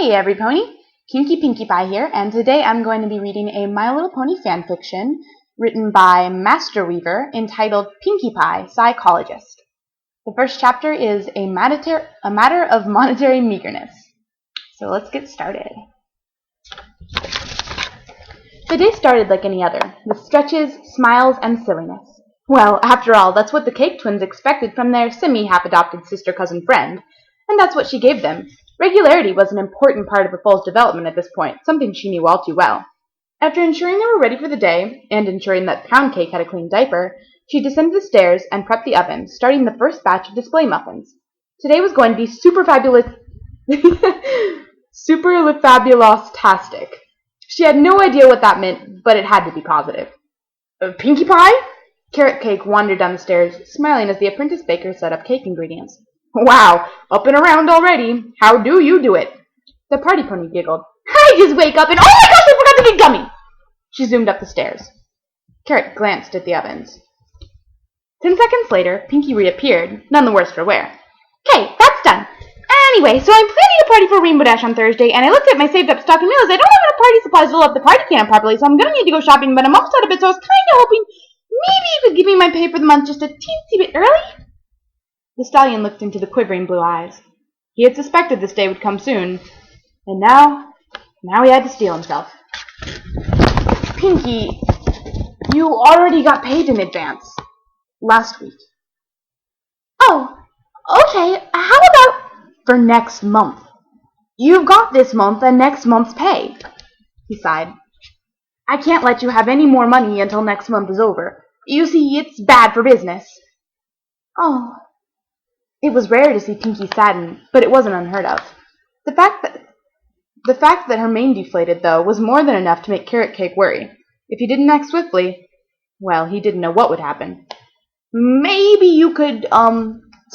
Hey every pony, Pinkie Pie here, and today I'm going to be reading a My Little Pony fanfiction written by MasterWeaver entitled Pinkie Pie, Psychologest. The first chapter is a matter of monetary meagerness. So let's get started. The day started like any other, with stretches, smiles, and silliness. Well, after all, that's what the Cake Twins expected from their semi-half-adopted sister-cousin friend, and that's what she gave them. Regularity was an important part of a foal's development at this point, something she knew all too well. After ensuring they were ready for the day, and ensuring that Pound Cake had a clean diaper, she descended the stairs and prepped the oven, starting the first batch of display muffins. Today was going to be superfabulous-tastic. She had no idea what that meant, but it had to be positive. Pinkie Pie? Carrot Cake wandered down the stairs, smiling as the apprentice baker set up cake ingredients. Wow, up and around already. How do you do it? The party pony giggled. I just wake up and oh my gosh, I forgot to get gummy! She zoomed up the stairs. Carrot glanced at the ovens. 10 seconds later, Pinkie reappeared, none the worse for wear. Okay, that's done. Anyway, so I'm planning a party for Rainbow Dash on Thursday, and I looked at my saved up stock and realized I don't have enough party supplies to fill up the party cannon properly, so I'm gonna need to go shopping, but I'm almost out of it, so I was kinda hoping maybe you could give me my pay for the month just a teensy bit early? The stallion looked into the quivering blue eyes. He had suspected this day would come soon, and now he had to steel himself. Pinkie, you already got paid in advance. Last week. Oh, okay, how about for next month? You've got this month and next month's pay. He sighed. I can't let you have any more money until next month is over. You see, it's bad for business. Oh. It was rare to see Pinkie sadden, but it wasn't unheard of. The fact that her mane deflated, though, was more than enough to make Carrot Cake worry. If he didn't act swiftly, well, he didn't know what would happen. Maybe you could,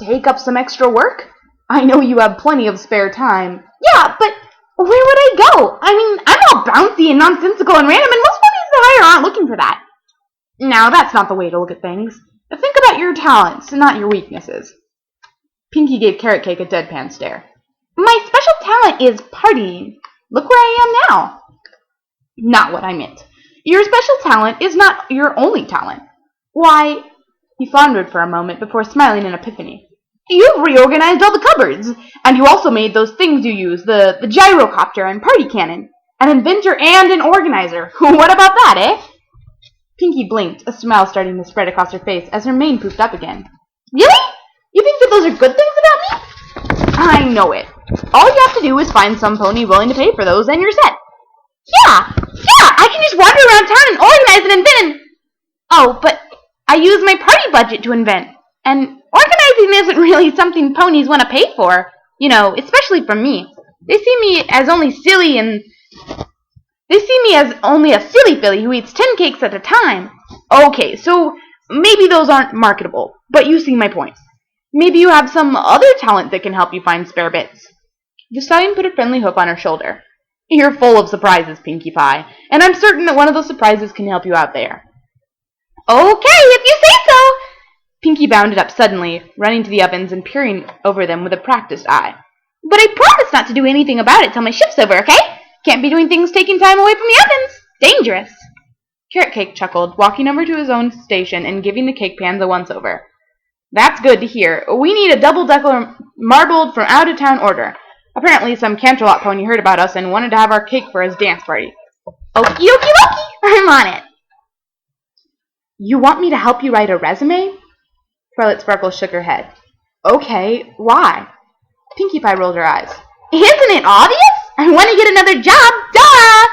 take up some extra work? I know you have plenty of spare time. Yeah, but where would I go? I mean, I'm all bouncy and nonsensical and random, and most ponies that hire aren't looking for that. Now, that's not the way to look at things. Think about your talents, and not your weaknesses. Pinkie gave Carrot Cake a deadpan stare. My special talent is partying. Look where I am now. Not what I meant. Your special talent is not your only talent. Why, he floundered for a moment before smiling in epiphany. You've reorganized all the cupboards, and you also made those things you use, the gyrocopter and party cannon. An inventor and an organizer. What about that, eh? Pinkie blinked, a smile starting to spread across her face as her mane poofed up again. Really? You think that those are good things about me? I know it. All you have to do is find some pony willing to pay for those, and you're set. Yeah, I can just wander around town and organize and invent and... Oh, but I use my party budget to invent, and organizing isn't really something ponies want to pay for, you know, especially from me. They see me as only a silly filly who eats 10 cakes at a time. Okay, so maybe those aren't marketable, but you see my point. Maybe you have some other talent that can help you find spare bits. The stallion put a friendly hoof on her shoulder. You're full of surprises, Pinkie Pie, and I'm certain that one of those surprises can help you out there. Okay, if you say so! Pinkie bounded up suddenly, running to the ovens and peering over them with a practiced eye. But I promise not to do anything about it till my shift's over, okay? Can't be doing things taking time away from the ovens. Dangerous. Carrot Cake chuckled, walking over to his own station and giving the cake pans a once-over. That's good to hear. We need a double-decker marbled from out-of-town order. Apparently some Canterlot pony heard about us and wanted to have our cake for his dance party. Okie dokie dokie! I'm on it. You want me to help you write a resume? Twilight Sparkle shook her head. Okay, why? Pinkie Pie rolled her eyes. Isn't it obvious? I want to get another job. Duh!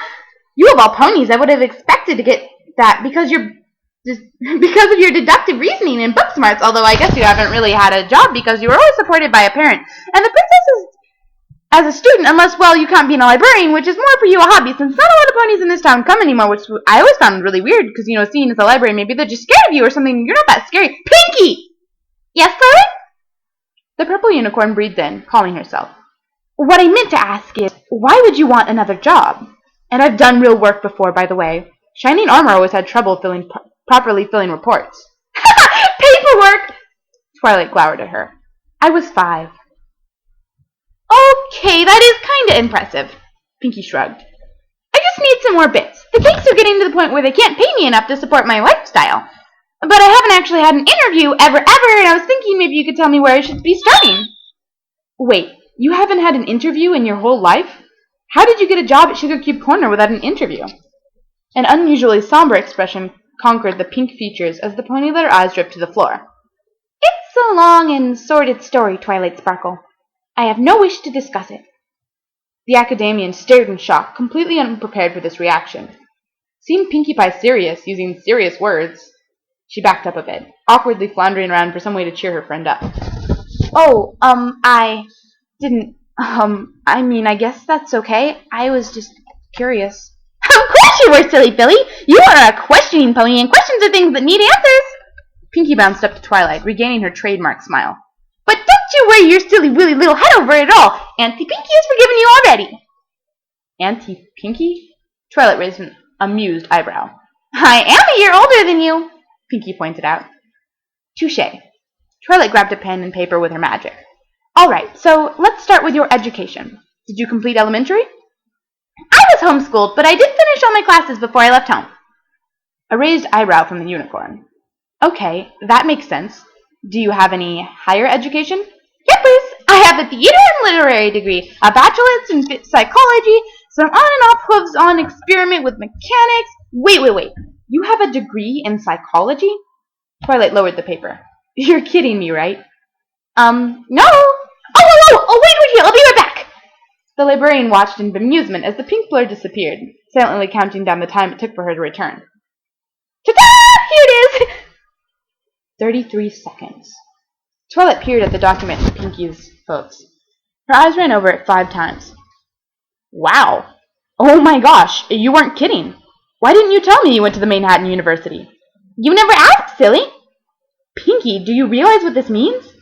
You of all ponies, I would have expected to get that because of your deductive reasoning and book smarts, although I guess you haven't really had a job because you were always supported by a parent. And the princess is as a student, unless, well, you can't be a librarian, which is more for you a hobby, since not a lot of ponies in this town come anymore, which I always found really weird, because, you know, seeing as a librarian, maybe they're just scared of you or something. You're not that scary. Pinkie! Yes, Chloe? The purple unicorn breathed in, calming herself. What I meant to ask is, why would you want another job? And I've done real work before, by the way. Shining Armor always had trouble properly filling reports. Paperwork! Twilight glowered at her. I was 5. Okay, that is kind kinda impressive. Pinkie shrugged. I just need some more bits. The cakes are getting to the point where they can't pay me enough to support my lifestyle. But I haven't actually had an interview ever, and I was thinking maybe you could tell me where I should be starting. Wait, you haven't had an interview in your whole life? How did you get a job at Sugar Cube Corner without an interview? An unusually somber expression conquered the pink features as the pony let her eyes drip to the floor. It's a long and sordid story, Twilight Sparkle. I have no wish to discuss it. The academician stared in shock, completely unprepared for this reaction. Seeing Pinkie Pie serious, using serious words, she backed up a bit, awkwardly floundering around for some way to cheer her friend up. Oh, I didn't, I guess that's okay. I was just curious. Of course you were, silly Billy! You are a questioning pony, and questions are things that need answers! Pinkie bounced up to Twilight, regaining her trademark smile. But don't you worry your silly willy little head over it at all. Auntie Pinkie has forgiven you already. Auntie Pinkie? Twilight raised an amused eyebrow. I am a year older than you, Pinkie pointed out. Touché. Twilight grabbed a pen and paper with her magic. All right, so let's start with your education. Did you complete elementary? I was homeschooled, but I did finish all my classes before I left home. A raised eyebrow from the unicorn. Okay, that makes sense. Do you have any higher education? Yepers! I have a theater and literary degree, a bachelor's in psychology, some on and off hooves on experiment with mechanics. Wait. You have a degree in psychology? Twilight lowered the paper. You're kidding me, right? No. Oh, wait here, I'll be right back. The librarian watched in bemusement as the pink blur disappeared, silently counting down the time it took for her to return. Ta-da! Here it is! 33 seconds. Twilight peered at the document in Pinkie's folds. Her eyes ran over it 5 times. Wow. Oh my gosh, you weren't kidding. Why didn't you tell me you went to the Manhattan University? You never asked, silly. Pinkie, do you realize what this means?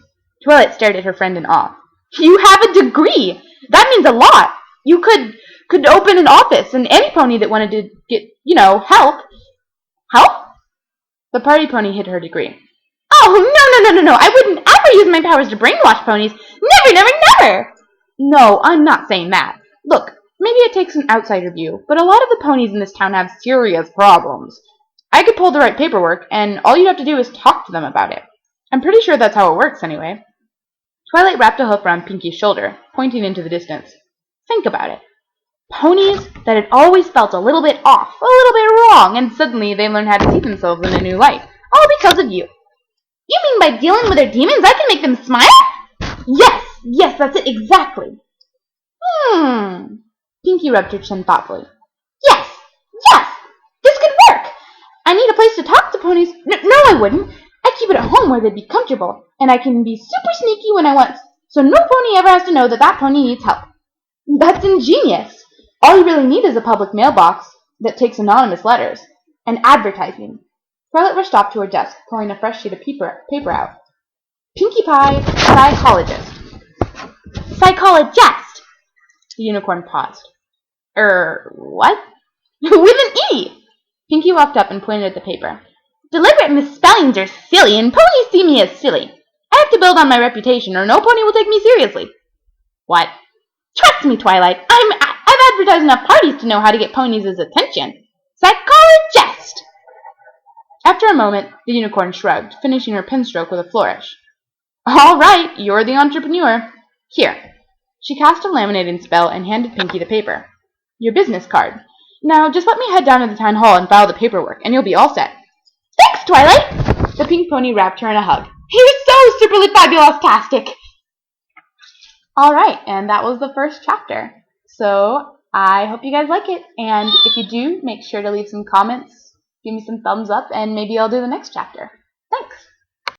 Twilight stared at her friend in awe. You have a degree! That means a lot! You could open an office, and any pony that wanted to get, help. Help? The party pony hid her degree. Oh, no! I wouldn't ever use my powers to brainwash ponies! Never! No, I'm not saying that. Look, maybe it takes an outsider view, but a lot of the ponies in this town have serious problems. I could pull the right paperwork, and all you'd have to do is talk to them about it. I'm pretty sure that's how it works, anyway. Twilight wrapped a hoof around Pinkie's shoulder, pointing into the distance. Think about it. Ponies that had always felt a little bit off, a little bit wrong, and suddenly they learn how to see themselves in a new light. All because of you. You mean by dealing with their demons I can make them smile? Yes, that's it, exactly. Pinkie rubbed her chin thoughtfully. Yes, this could work. I need a place to talk to ponies. No, I wouldn't. I keep it at home where they'd be comfortable, and I can be super sneaky when I want, so no pony ever has to know that pony needs help. That's ingenious. All you really need is a public mailbox that takes anonymous letters, and advertising. Twilight rushed off to her desk, pulling a fresh sheet of paper out. Pinkie Pie, Psychologist. Psychologest! The unicorn paused. What? With an E! Pinkie walked up and pointed at the paper. Deliberate misspellings are silly, and ponies see me as silly. I have to build on my reputation, or no pony will take me seriously. What? Trust me, Twilight. I've advertised enough parties to know how to get ponies' attention. Psychologist! After a moment, the unicorn shrugged, finishing her pen stroke with a flourish. All right, you're the entrepreneur. Here. She cast a laminating spell and handed Pinkie the paper. Your business card. Now, just let me head down to the town hall and file the paperwork, and you'll be all set. Thanks, Twilight! The pink pony wrapped her in a hug. You're so superly fabulous-tastic! All right, and that was the first chapter. So, I hope you guys like it, and if you do, make sure to leave some comments, give me some thumbs up, and maybe I'll do the next chapter. Thanks!